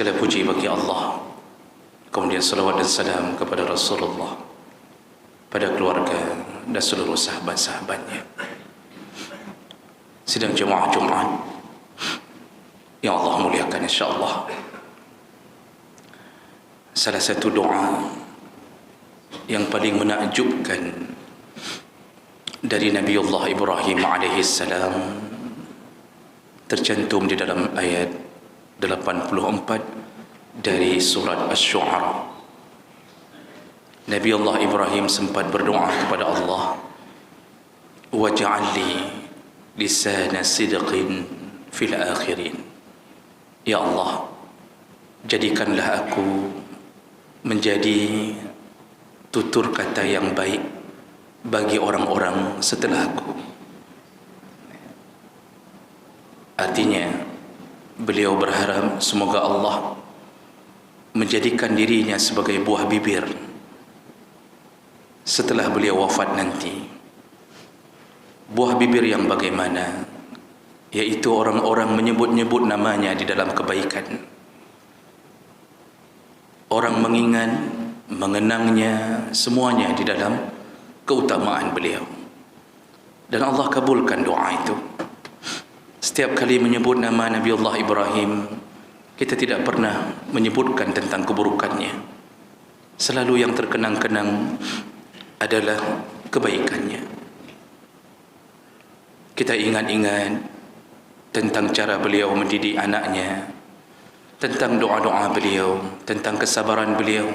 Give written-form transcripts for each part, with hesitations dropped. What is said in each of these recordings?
Segala puji bagi Allah, kemudian salawat dan salam kepada Rasulullah, pada keluarga dan seluruh sahabat-sahabatnya. Sidang jemaah Jumat yang Allah muliakan, insyaAllah, salah satu doa yang paling menakjubkan dari Nabiullah Ibrahim alaihissalam tercantum di dalam ayat 84 dari surat Asy-Syu'ara. Nabiullah Ibrahim sempat berdoa kepada Allah, waj'al li lisana sidqin fil akhirin. Ya Allah, jadikanlah aku menjadi tutur kata yang baik bagi orang-orang setelah aku. Artinya, beliau berharap semoga Allah menjadikan dirinya sebagai buah bibir setelah beliau wafat nanti. Buah bibir yang bagaimana? Yaitu orang-orang menyebut-nyebut namanya di dalam kebaikan. Orang mengingat, mengenangnya, semuanya di dalam keutamaan beliau. Dan Allah kabulkan doa itu. Setiap kali menyebut nama Nabiullah Ibrahim, kita tidak pernah menyebutkan tentang keburukannya. Selalu yang terkenang-kenang adalah kebaikannya. Kita ingat-ingat tentang cara beliau mendidik anaknya, tentang doa-doa beliau, tentang kesabaran beliau,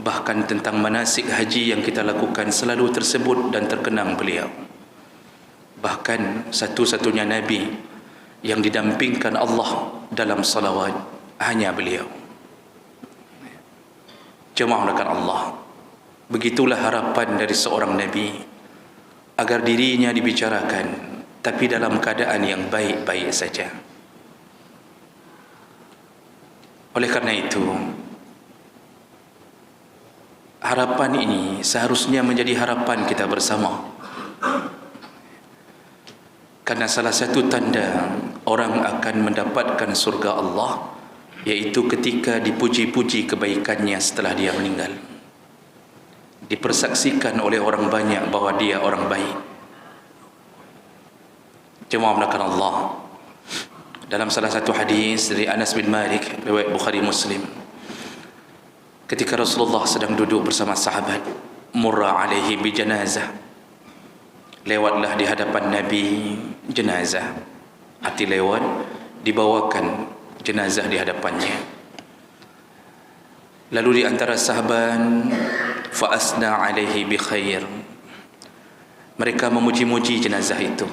bahkan tentang manasik haji yang kita lakukan selalu tersebut dan terkenang beliau. Bahkan satu-satunya Nabi yang didampingkan Allah dalam salawat hanya beliau. Jemaah melakukan Allah, begitulah harapan dari seorang Nabi, agar dirinya dibicarakan tapi dalam keadaan yang baik-baik saja. Oleh karena itu, harapan ini seharusnya menjadi harapan kita bersama. Karena salah satu tanda orang akan mendapatkan surga Allah yaitu ketika dipuji-puji kebaikannya setelah dia meninggal, dipersaksikan oleh orang banyak bahawa dia orang baik. Jemaah melakukan Allah, dalam salah satu hadis dari Anas bin Malik riwayat Bukhari Muslim, ketika Rasulullah sedang duduk bersama sahabat, murra alaihi bi janazah, lewatlah di hadapan Nabi jenazah. Arti lewat, dibawakan jenazah di hadapannya. Lalu di antara sahabat, fa asna alaihi bi khair, mereka memuji-muji jenazah itu.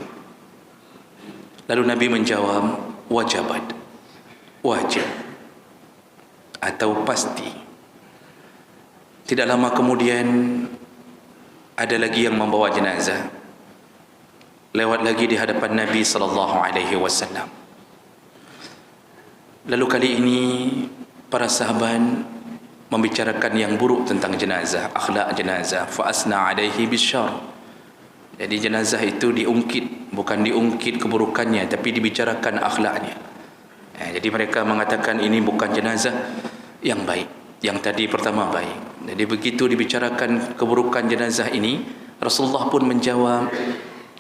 Lalu Nabi menjawab, wajabat, wajib atau pasti. Tidak lama kemudian ada lagi yang membawa jenazah, lewat lagi di hadapan Nabi SAW. Lalu kali ini para sahabat membicarakan yang buruk tentang jenazah, akhlak jenazah. Fa asna alaihi bisyarr. Jadi jenazah itu diungkit, bukan diungkit keburukannya, tapi dibicarakan akhlaknya. Jadi mereka mengatakan ini bukan jenazah yang baik, yang tadi pertama baik. Jadi begitu dibicarakan keburukan jenazah ini, Rasulullah pun menjawab,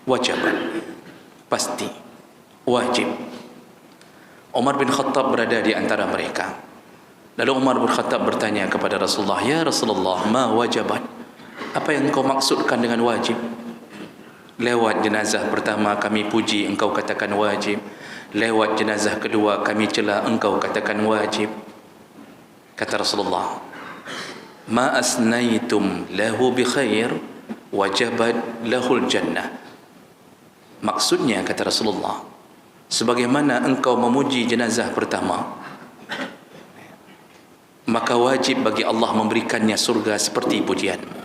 wajib, pasti, wajib. Umar bin Khattab berada di antara mereka. Lalu Umar bin Khattab bertanya kepada Rasulullah, ya Rasulullah, ma wajabat? Apa yang kau maksudkan dengan wajib? Lewat jenazah pertama kami puji, engkau katakan wajib. Lewat jenazah kedua kami cela, engkau katakan wajib. Kata Rasulullah, ma asnaitum lahu bi khair wajabat lahul jannah. Maksudnya, kata Rasulullah, sebagaimana engkau memuji jenazah pertama, maka wajib bagi Allah memberikannya surga seperti pujianmu.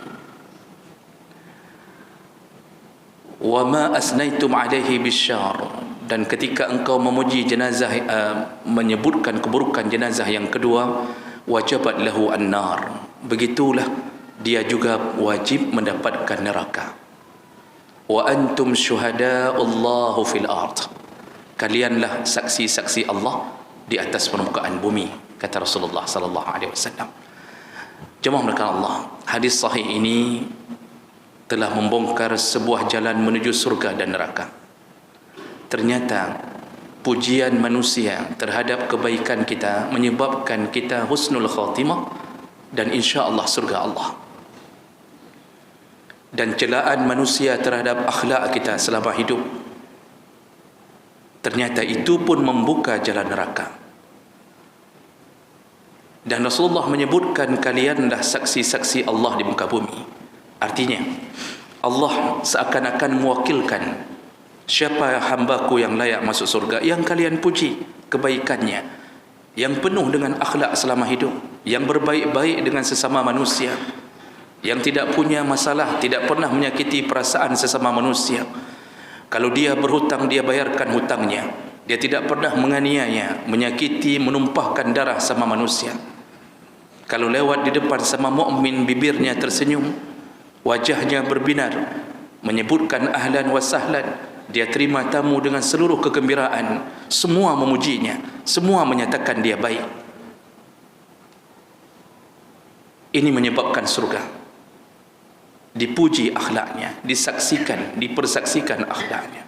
Wa ma asnaitum alaihi bisyarr, dan ketika engkau memuji jenazah, menyebutkan keburukan jenazah yang kedua, wajabat lahu an-nar, begitulah dia juga wajib mendapatkan neraka. Wa antum syuhada'ullahu fil ard, kalianlah saksi-saksi Allah di atas permukaan bumi, kata Rasulullah sallallahu alaihi wasallam. Jemaah melakukan Allah, hadis sahih ini telah membongkar sebuah jalan menuju surga dan neraka. Ternyata pujian manusia terhadap kebaikan kita menyebabkan kita husnul khatimah dan insya-Allah surga Allah. Dan celaan manusia terhadap akhlak kita selama hidup, ternyata itu pun membuka jalan neraka. Dan Rasulullah menyebutkan kalianlah saksi-saksi Allah di muka bumi. Artinya Allah seakan-akan mewakilkan siapa hambaku yang layak masuk surga, yang kalian puji kebaikannya, yang penuh dengan akhlak selama hidup, yang berbaik-baik dengan sesama manusia, yang tidak punya masalah, tidak pernah menyakiti perasaan sesama manusia. Kalau dia berhutang, dia bayarkan hutangnya. Dia tidak pernah menganiaya, menyakiti, menumpahkan darah sama manusia. Kalau lewat di depan sama mukmin, bibirnya tersenyum, wajahnya berbinar, menyebutkan ahlan wa sahlan. Dia terima tamu dengan seluruh kegembiraan. Semua memujinya, semua menyatakan dia baik. Ini menyebabkan surga. Dipuji akhlaknya, disaksikan, dipersaksikan akhlaknya.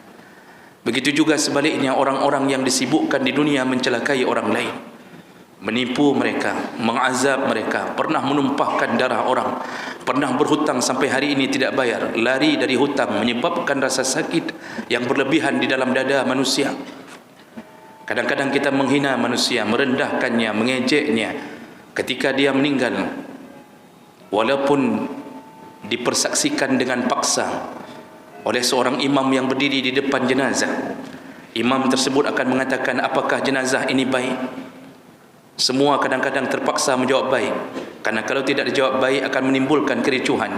Begitu juga sebaliknya orang-orang yang disibukkan di dunia mencelakai orang lain, menipu mereka, mengazab mereka, pernah menumpahkan darah orang, pernah berhutang sampai hari ini tidak bayar, lari dari hutang, menyebabkan rasa sakit yang berlebihan di dalam dada manusia. Kadang-kadang kita menghina manusia, merendahkannya, mengejeknya ketika dia meninggal, walaupun dipersaksikan dengan paksa oleh seorang imam yang berdiri di depan jenazah. Imam tersebut akan mengatakan, apakah jenazah ini baik? Semua kadang-kadang terpaksa menjawab baik, karena kalau tidak dijawab baik akan menimbulkan kericuhan.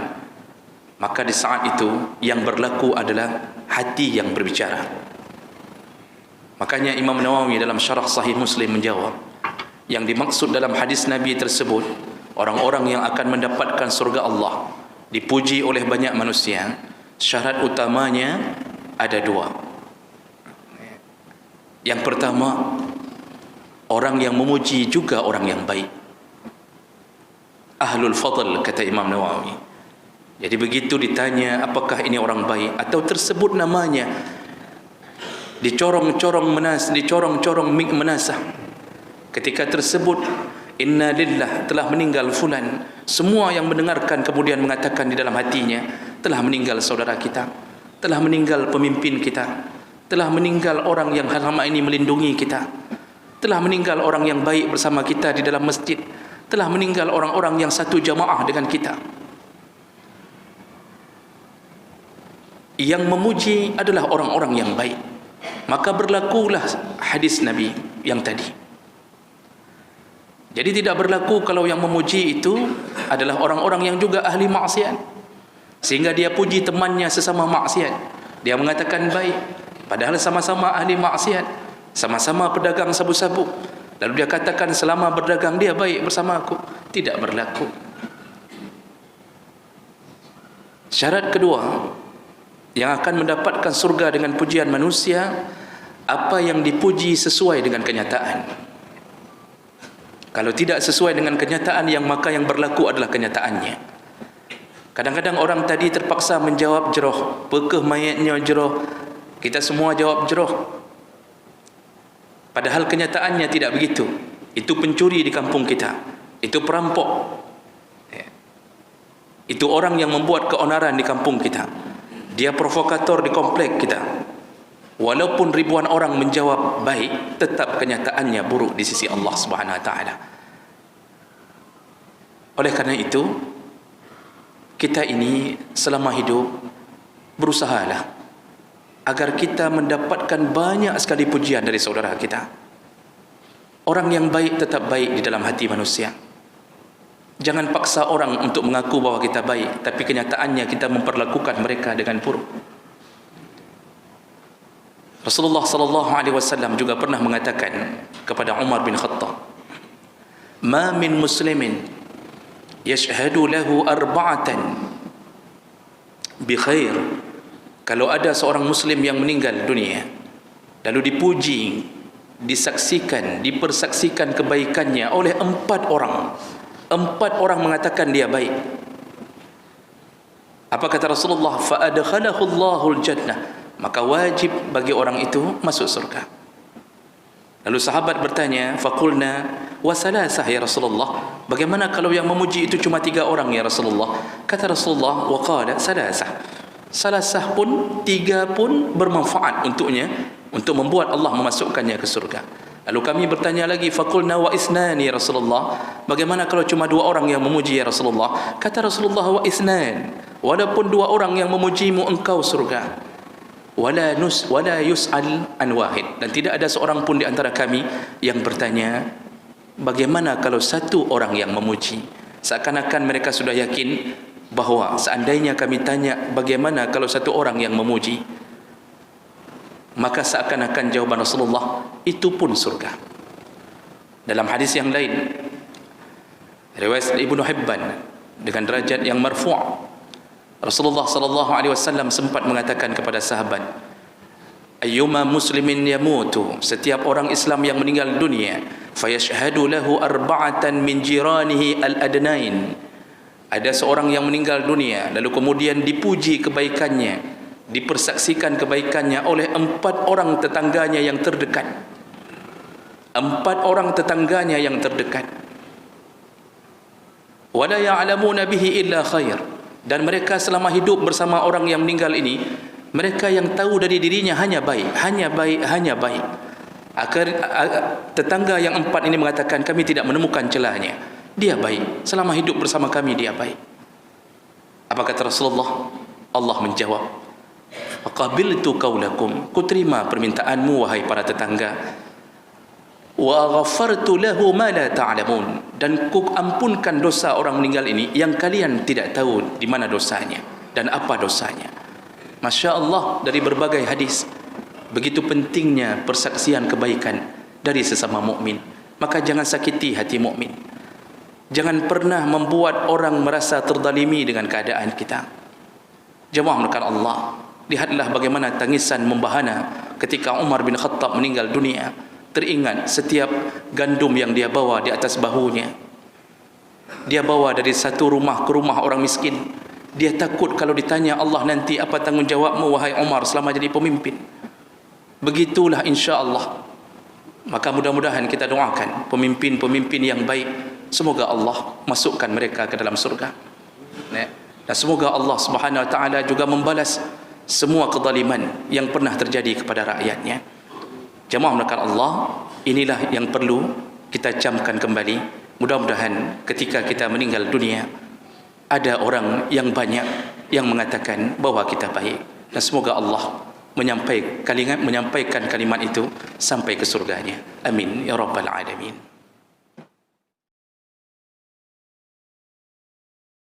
Maka di saat itu yang berlaku adalah hati yang berbicara. Makanya Imam Nawawi dalam syarah Sahih Muslim menjawab, yang dimaksud dalam hadis Nabi tersebut, orang-orang yang akan mendapatkan surga Allah, dipuji oleh banyak manusia, syarat utamanya ada dua. Yang pertama, orang yang memuji juga orang yang baik. Ahlul fadl, kata Imam Nawawi. Jadi begitu ditanya apakah ini orang baik, atau tersebut namanya, dicorong-corong menasah. Ketika tersebut inna lillah, telah meninggal fulan, semua yang mendengarkan kemudian mengatakan di dalam hatinya, telah meninggal saudara kita, telah meninggal pemimpin kita, telah meninggal orang yang selama ini melindungi kita, telah meninggal orang yang baik bersama kita di dalam masjid, telah meninggal orang-orang yang satu jamaah dengan kita. Yang memuji adalah orang-orang yang baik. Maka berlakulah hadis Nabi yang tadi. Jadi tidak berlaku kalau yang memuji itu adalah orang-orang yang juga ahli maksiat, sehingga dia puji temannya sesama maksiat. Dia mengatakan baik, padahal sama-sama ahli maksiat, sama-sama pedagang sabu-sabu. Lalu dia katakan selama berdagang dia baik bersama aku. Tidak berlaku. Syarat kedua, yang akan mendapatkan surga dengan pujian manusia, apa yang dipuji sesuai dengan kenyataan. Kalau tidak sesuai dengan kenyataan, maka yang berlaku adalah kenyataannya. Kadang-kadang orang tadi terpaksa menjawab jeroh, pekeh mayatnya jeroh, kita semua jawab jeroh, padahal kenyataannya tidak begitu. Itu pencuri di kampung kita, itu perampok, itu orang yang membuat keonaran di kampung kita, dia provokator di komplek kita. Walaupun ribuan orang menjawab baik, tetap kenyataannya buruk di sisi Allah Subhanahu wa taala. Oleh karena itu, kita ini selama hidup berusahalah agar kita mendapatkan banyak sekali pujian dari saudara kita. Orang yang baik tetap baik di dalam hati manusia. Jangan paksa orang untuk mengaku bahwa kita baik, tapi kenyataannya kita memperlakukan mereka dengan buruk. Rasulullah sallallahu alaihi wasallam juga pernah mengatakan kepada Umar bin Khattab, "Ma min muslimin yashhadu lahu arba'atan bi khair." Kalau ada seorang muslim yang meninggal dunia lalu dipuji dipersaksikan kebaikannya oleh 4 orang. 4 orang mengatakan dia baik. Apa kata Rasulullah? Fa adkhalahu Allahul jannah, maka wajib bagi orang itu masuk surga. Lalu sahabat bertanya, faqulna wa salasah ya Rasulullah, bagaimana kalau yang memuji itu cuma 3 orang ya Rasulullah? Kata Rasulullah, wa qala salasah, salasah pun, 3 pun bermanfaat untuknya, untuk membuat Allah memasukkannya ke surga. Lalu kami bertanya lagi, faqulna wa isnan ya Rasulullah, bagaimana kalau cuma 2 orang yang memuji ya Rasulullah? Kata Rasulullah, wa isnan, walaupun 2 orang yang memujimu, engkau surga. Wala yus'al an wahid, dan tidak ada seorang pun di antara kami yang bertanya, bagaimana kalau 1 orang yang memuji? Seakan-akan mereka sudah yakin bahawa seandainya kami tanya bagaimana kalau 1 orang yang memuji, maka seakan-akan jawaban Rasulullah itu pun surga. Dalam hadis yang lain, riwayat Ibnu Hibban dengan derajat yang marfu', Rasulullah sallallahu alaihi wasallam sempat mengatakan kepada sahabat, ayyuma muslimin yamutu, setiap orang Islam yang meninggal dunia, fayashhadu lahu 4 min jiranihi al-adnain, ada seorang yang meninggal dunia lalu kemudian dipuji kebaikannya, dipersaksikan kebaikannya oleh 4 orang tetangganya yang terdekat. 4 orang tetangganya yang terdekat. Wala ya'lamuna bihi illa khair, dan mereka selama hidup bersama orang yang meninggal ini, mereka yang tahu dari dirinya hanya baik, hanya baik, hanya baik. Tetangga yang 4 ini mengatakan, kami tidak menemukan celahnya, dia baik, selama hidup bersama kami dia baik. Apa kata Rasulullah? Allah menjawab, faqabiltu qaulakum, ku terima permintaanmu wahai para tetangga, wa ghafartu lahu ma la ta'lamun, dan ku ampunkan dosa orang meninggal ini yang kalian tidak tahu di mana dosanya dan apa dosanya. Masya Allah, dari berbagai hadis begitu pentingnya persaksian kebaikan dari sesama mukmin. Maka jangan sakiti hati mukmin, jangan pernah membuat orang merasa terzalimi dengan keadaan kita. Jemaah melakukan Allah, lihatlah bagaimana tangisan membahana ketika Umar bin Khattab meninggal dunia. Teringat setiap gandum yang dia bawa di atas bahunya. Dia bawa dari satu rumah ke rumah orang miskin. Dia takut kalau ditanya Allah nanti, apa tanggungjawabmu wahai Umar selama jadi pemimpin? Begitulah insya Allah. Maka mudah-mudahan kita doakan pemimpin-pemimpin yang baik, semoga Allah masukkan mereka ke dalam surga. Dan semoga Allah Subhanahu wa taala juga membalas semua kezaliman yang pernah terjadi kepada rakyatnya. Jemaah melakukan Allah, inilah yang perlu kita camkan kembali. Mudah-mudahan ketika kita meninggal dunia, ada orang yang banyak yang mengatakan bahwa kita baik, dan semoga Allah menyampaikan kalimat itu sampai ke surganya. Amin ya rabbal alamin.